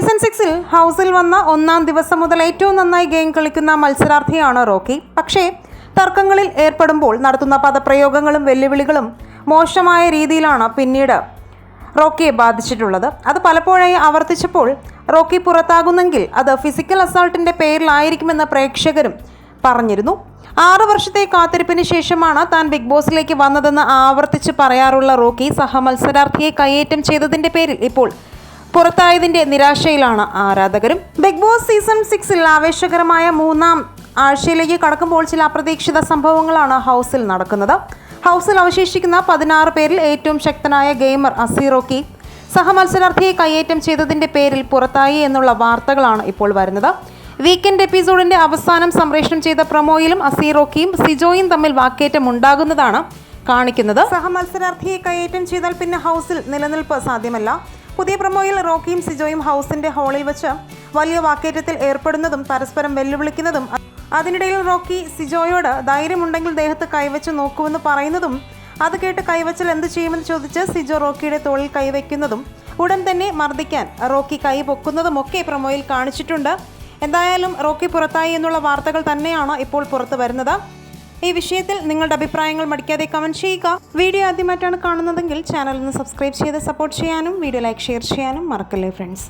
Season 6-ൽ ഹൗസിൽ വന്ന ഒന്നാം ദിവസം മുതൽ ഏറ്റവും നന്നായി ഗെയിം കളിക്കുന്ന മത്സരാർത്ഥിയാണ് റോക്കി. പക്ഷേ തർക്കങ്ങളിൽ ഏർപ്പെടുമ്പോൾ നടത്തുന്ന പദപ്രയോഗങ്ങളും വെല്ലുവിളികളും മോശമായ രീതിയിലാണ് പിന്നീട് റോക്കിയെ ബാധിച്ചിട്ടുള്ളത്. അത് പലപ്പോഴായി ആവർത്തിച്ചപ്പോൾ റോക്കി പുറത്താകുന്നെങ്കിൽ അത് ഫിസിക്കൽ അസോൾട്ടിൻ്റെ പേരിലായിരിക്കുമെന്ന് പ്രേക്ഷകരും പറഞ്ഞിരുന്നു. 6 വർഷത്തെ കാത്തിരിപ്പിന് ശേഷമാണ് താൻ ബിഗ് ബോസിലേക്ക് വന്നതെന്ന് ആവർത്തിച്ച് പറയാറുള്ള റോക്കി സഹമത്സരാർത്ഥിയെ കയ്യേറ്റം ചെയ്തതിൻ്റെ പേരിൽ ഇപ്പോൾ പുറത്തായതിൻ്റെ നിരാശയിലാണ് ആരാധകരും. ബിഗ് ബോസ് സീസൺ 6-ൽ ആവേശകരമായ 3-ാം ആഴ്ചയിലേക്ക് കടക്കുമ്പോൾ ചില അപ്രതീക്ഷിത സംഭവങ്ങളാണ് ഹൗസിൽ നടക്കുന്നത്. ഹൗസിൽ അവശേഷിക്കുന്ന 16 പേരിൽ ഏറ്റവും ശക്തനായ ഗെയിമർ റോക്കി സഹമത്സരാർത്ഥിയെ കയ്യേറ്റം ചെയ്തതിൻ്റെ പേരിൽ പുറത്തായി എന്നുള്ള വാർത്തകളാണ് ഇപ്പോൾ വരുന്നത്. വീക്കെൻഡ് എപ്പിസോഡിൻ്റെ അവസാനം സംപ്രേഷണം ചെയ്ത പ്രൊമോയിലും റോക്കിയും സിജോയും തമ്മിൽ വാക്കേറ്റം ഉണ്ടാകുന്നതാണ് കാണിക്കുന്നത്. സഹമത്സരാർത്ഥിയെ കയ്യേറ്റം ചെയ്താൽ പിന്നെ ഹൗസിൽ നിലനിൽപ്പ് സാധ്യമല്ല. പുതിയ പ്രൊമോയിൽ റോക്കിയും സിജോയും ഹൗസിൻ്റെ ഹാളിൽ വെച്ച് വലിയ വാക്കേറ്റത്തിൽ ഏർപ്പെടുന്നതും പരസ്പരം വെല്ലുവിളിക്കുന്നതും, അതിനിടയിൽ റോക്കി സിജോയോട് ധൈര്യമുണ്ടെങ്കിൽ ദേഹത്ത് കൈവച്ച് നോക്കുമെന്ന് പറയുന്നതും, അത് കേട്ട് കൈവച്ചാൽ എന്ത് ചെയ്യുമെന്ന് ചോദിച്ച് സിജോ റോക്കിയുടെ തോളിൽ കൈവയ്ക്കുന്നതും, ഉടൻ തന്നെ മർദ്ദിക്കാൻ റോക്കി കൈ പൊക്കുന്നതുമൊക്കെ പ്രൊമോയിൽ കാണിച്ചിട്ടുണ്ട്. എന്തായാലും റോക്കി പുറത്തായി എന്നുള്ള വാർത്തകൾ തന്നെയാണ് ഇപ്പോൾ പുറത്തു വരുന്നത്. ഈ വിഷയത്തിൽ നിങ്ങളുടെ അഭിപ്രായങ്ങൾ മടിക്കാതെ കമൻറ്റ് ചെയ്യുക. വീഡിയോ ആദ്യമായിട്ടാണ് കാണുന്നതെങ്കിൽ ചാനൽ ഒന്ന് സബ്സ്ക്രൈബ് ചെയ്ത് സപ്പോർട്ട് ചെയ്യാനും വീഡിയോ ലൈക്ക് ഷെയർ ചെയ്യാനും മറക്കല്ലേ ഫ്രണ്ട്സ്.